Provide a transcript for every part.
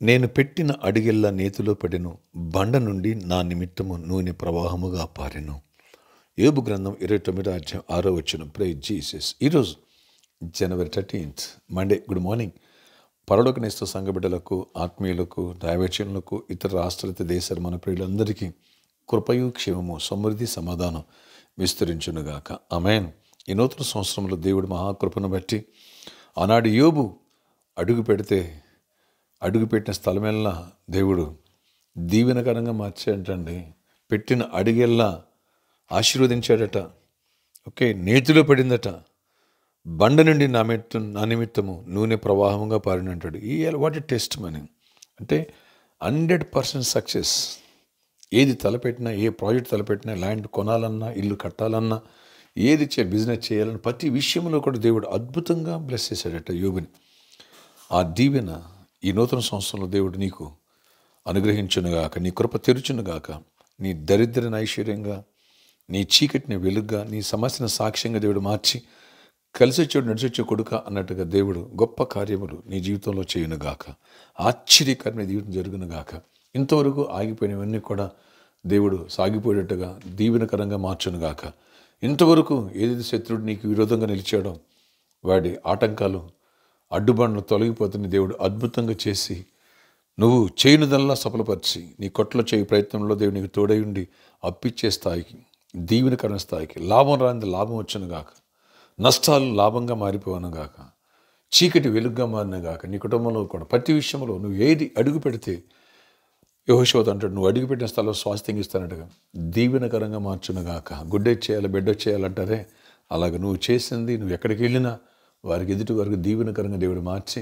నేను పెట్టిన అడిగెల్లా నేతిలో పడెను, బండ నుండి నా నిమిత్తము నూనె ప్రవాహముగా పారెను. యోబు గ్రంథం 29వ అధ్యాయం 6వ వచనం. Praise Jesus. ఈరోజు జనవరి 13th మండే. Good morning. పరలోకనేస్తు సంఘ బిడ్డలకు, ఆత్మీయులకు, దైవజనులకు, ఇతర రాష్ట్రాల దేశాల మన ప్రియులందరికీ కృపయు క్షేమము, సమృద్ధి, సమాధానం విస్తరించునుగాక. ఆమేన్. ఈ నూతన సంవత్సరంలో దేవుడు మహాకృపను బట్టి ఆనాడు యోబు అడుగుపెట్టిన స్థలమెల్లా దేవుడు దీవెనకరంగా మార్చాడండి. పెట్టిన అడుగెల్లా ఆశీర్వదించాడట. ఓకే, నేతిలో పడిందట. బండ నుండి నా నిమిత్తము నూనె ప్రవాహంగా పారినంటాడు. వాట్ ఎ టెస్ట్ మనీ అంటే 100% సక్సెస్. ఏది తలపెట్టినా, ఏ ప్రాజెక్ట్ తలపెట్టినా, ల్యాండ్ కొనాలన్నా, ఇల్లు కట్టాలన్నా, ఏది బిజినెస్ చేయాలన్నా ప్రతి విషయంలో కూడా దేవుడు అద్భుతంగా బ్లెస్ చేశాడట యోబుని. ఆ దీవెన ఈ నూతన సంవత్సరంలో దేవుడు నీకు అనుగ్రహించునుగాక, నీ కృప తెరుచునుగాక. నీ దరిద్రని ఐశ్వర్యంగా, నీ చీకటిని వెలుగ్గా, నీ సమస్యను సాక్ష్యంగా దేవుడు మార్చి కలిసి వచ్చాడు నడిచొచ్చే కొడుక అన్నట్టుగా దేవుడు గొప్ప కార్యములు నీ జీవితంలో చేయునుగాక. ఆశ్చర్యకరమైన జీవితం జరుగునుగాక. ఇంతవరకు ఆగిపోయినవన్నీ కూడా దేవుడు సాగిపోయేటట్టుగా దీవెనకరంగా మార్చునుగాక. ఇంతవరకు ఏదైతే శత్రుడు నీకు విరోధంగా నిలిచాడో వాడి ఆటంకాలు, అడ్డుబండ్లు తొలగిపోతున్న దేవుడు అద్భుతంగా చేసి నువ్వు చేయనుదల్లా సఫలపరిచి నీ కొట్లో చేయి ప్రయత్నంలో దేవుడు నీకు తోడై ఉండి అప్పిచ్చే స్థాయికి, దీవెనకరణ స్థాయికి, లాభం రాని లాభం వచ్చునుగాక, నష్టాలు లాభంగా మారిపోనుగాక, చీకటి వెలుగ్గా మారినగాక. నీ కుటుంబంలో కూడా ప్రతి విషయంలో నువ్వు ఏది అడుగు పెడితే యెహోషువతో అంటాడు, నువ్వు అడుగుపెట్టిన స్థలంలో స్వాస్థ్యం ఇస్తానట్టుగా దీవెనకరంగా మార్చునుగాక. గుడ్డ చేయాలి, బిడ్డ చేయాలంటారే అలాగ నువ్వు చేసింది, నువ్వు ఎక్కడికి వెళ్ళినా వారికి ఎదుటి వరకు దీవెనకరంగా దేవుడు మార్చి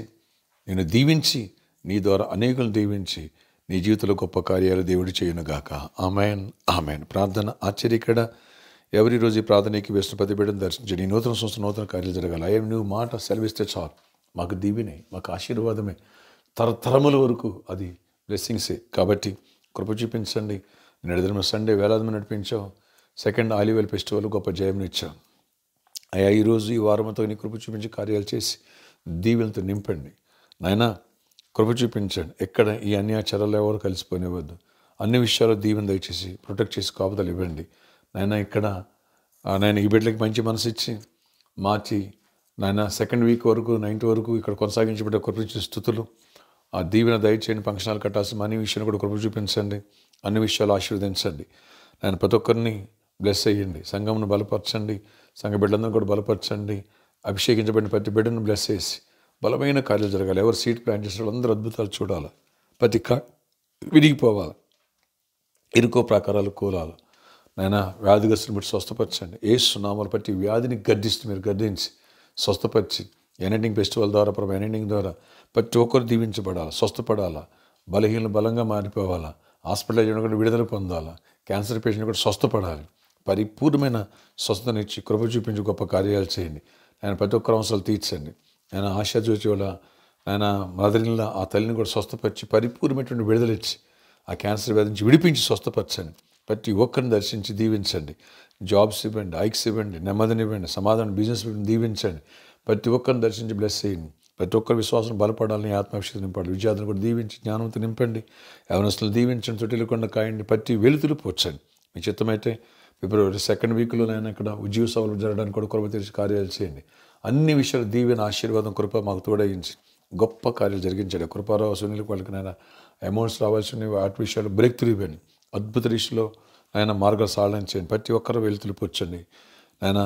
నేను దీవించి నీ ద్వారా అనేకులను దీవించి నీ జీవితంలో గొప్ప కార్యాలు దేవుడు చేయునుగాక. ఆమేన్, ఆమేన్. ప్రార్థన ఆశ్చర్యకర. ఎవరి రోజు ఈ ప్రార్థనకి వేసిన ప్రతి బిడ్డను దర్శించండి. ఈ నూతన సంవత్సరం నూతన కార్యాలు జరగాలి. అయ్యా నువ్వు మాట సెలవిస్తే చాలు, మాకు దీవెనే, మాకు ఆశీర్వాదమే, తరతరముల వరకు అది బ్లెస్సింగ్సే. కాబట్టి కృప చూపించండి. నేను సండే వేలాది నడిపించావు. సెకండ్ ఆలివేల్ ఫెస్టివల్ గొప్ప జయమునిచ్చావు అయ్యా. ఈరోజు ఈ వారంతో నీ కృప చూపించి కార్యాలు చేసి దీవెనతో నింపండి నాయనా. కృప చూపించండి. ఎక్కడ ఈ అన్యాచారాలు ఎవరు కలిసిపోనివ్వద్దు. అన్ని విషయాల్లో దీవెన దయచేసి ప్రొటెక్ట్ చేసి కాపుదలు ఇవ్వండి నాయన. ఇక్కడ నాయన ఈ బిడ్డలకి మంచి మనసు ఇచ్చి మార్చి నాయన సెకండ్ వీక్ వరకు 9th వరకు ఇక్కడ కొనసాగించబడ్డ కృప స్థుతులు ఆ దీవెన దయచేయండి. ఫంక్షనాలు కట్టాల్సిన అన్ని విషయాన్ని కూడా కృప చూపించండి. అన్ని విషయాలు ఆశీర్వదించండి నేను. ప్రతి ఒక్కరిని బ్లెస్ అయ్యండి. సంఘంను బలపరచండి. సంఘ బిడ్డలందరూ కూడా బలపరచండి. అభిషేకించబడిన ప్రతి బిడ్డను బ్లెస్ చేసి బలమైన కార్యాలు జరగాలి. ఎవరు సీట్ ప్లాన్ చేసిన అందరూ అద్భుతాలు చూడాలి. ప్రతి విరిగిపోవాలి. ఇరుకో ప్రాకారాలు కూలాలి నాయన. వ్యాధిగ్రస్తుని బట్టి స్వస్థపరచండి. యేసు నామములో ప్రతి వ్యాధిని గద్దిస్తూ మీరు గద్దించి స్వస్థపరిచి ఎనెండింగ్ ఫెస్టివల్ ద్వారా ఎనెండింగ్ ద్వారా ప్రతి ఒక్కరు దీవించబడాలి, స్వస్థపడాలా, బలహీనలు బలంగా మారిపోవాలా, హాస్పిటల్ కూడా విడుదల పొందాలా, క్యాన్సర్ పేషెంట్ కూడా స్వస్థపడాలి. పరిపూర్ణమైన స్వస్థతనిచ్చి కృప చూపించి గొప్ప కార్యాలు చేయండి ఆయన. ప్రతి ఒక్కరు అవసరాలు తీర్చండి ఆయన. ఆశా చూచి వల్ల ఆయన మదరిన్లా ఆ తల్లిని కూడా స్వస్థపరిచి పరిపూర్ణమైనటువంటి విడుదలిచ్చి ఆ క్యాన్సర్ వ్యాధి నుంచి విడిపించి స్వస్థపరచండి. ప్రతి ఒక్కరిని దర్శించి దీవించండి. జాబ్స్ ఇవ్వండి, ఐక్స్ ఇవ్వండి, నెమ్మదినివ్వండి, సమాధానం బిజినెస్ దీవించండి. ప్రతి ఒక్కరిని దర్శించి బ్లెస్ చేయండి. ప్రతి ఒక్కరి విశ్వాసం బలపడాలని, ఆత్మవిశ్వాసం నింపండి. విద్యార్థులను కూడా దీవించి జ్ఞానంతో నింపండి. యవనస్తులు దీవించండి. తొట్టిల్లకుండా కాయండి. ప్రతి వెలుతులు పోర్చండి. మీ చిత్తమైతే ఫిబ్రవరి 2nd వీక్లోనైనా ఇక్కడ ఉద్యోగ సభలు జరగడానికి కూడా కృప తెరిచి కార్యాలు చేయండి. అన్ని విషయాలు దీవెన, ఆశీర్వాదం, కృప మాకు తోడయించి గొప్ప కార్యాలు జరిగించండి. కృపారావు సునీల్ వాళ్ళకినైనా అమౌంట్స్ రావాల్సినవి వాటి విషయాలు బ్రేక్ త్రూ ఇవ్వండి. అద్భుత రీతిలో ఆయన మార్గాలు సాధన చేయండి. ప్రతి ఒక్కరూ వెలుతులు పోర్చండి ఆయన.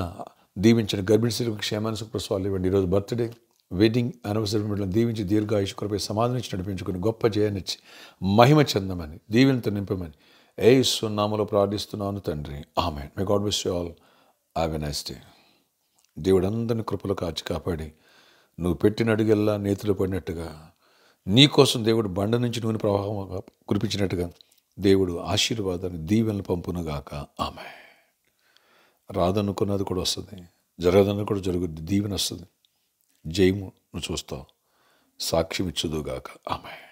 దీవించండి. గర్భిణీ స్త్రీలకు క్షేమాన్ని సుప్రసవాలు ఇవ్వండి. ఈరోజు బర్త్డే, వెడ్డింగ్, యానివర్సరీ దీవించి దీర్ఘాయుష్ కృపై సమాధానం ఇచ్చి నడిపించుకుని గొప్ప జయాన్నిచ్చి మహిమ చెందమని దీవెనతో నింపమని యేసు నామములో ప్రార్థిస్తున్నాను తండ్రి. ఆమేన్. May God bless you all. Have a nice day. దేవుడు అందరిని కృపలో కాచి కాపాడి నువ్వు పెట్టిన అడుగెల్లా నేతిలో పడినట్టుగా నీకోసం దేవుడు బండ నుంచి నూనె ప్రవాహం కురిపించినట్టుగా దేవుడు ఆశీర్వాదాన్ని దీవెనలు పంపునుగాక. ఆమేన్. రాదనుకున్నది కూడా వస్తుంది, జరగదన్నది కూడా జరుగుద్ది. దీవెన వస్తుంది. జయము నువ్వు చూస్తావు. సాక్ష్యం ఇచ్చుదుగాక. ఆమేన్.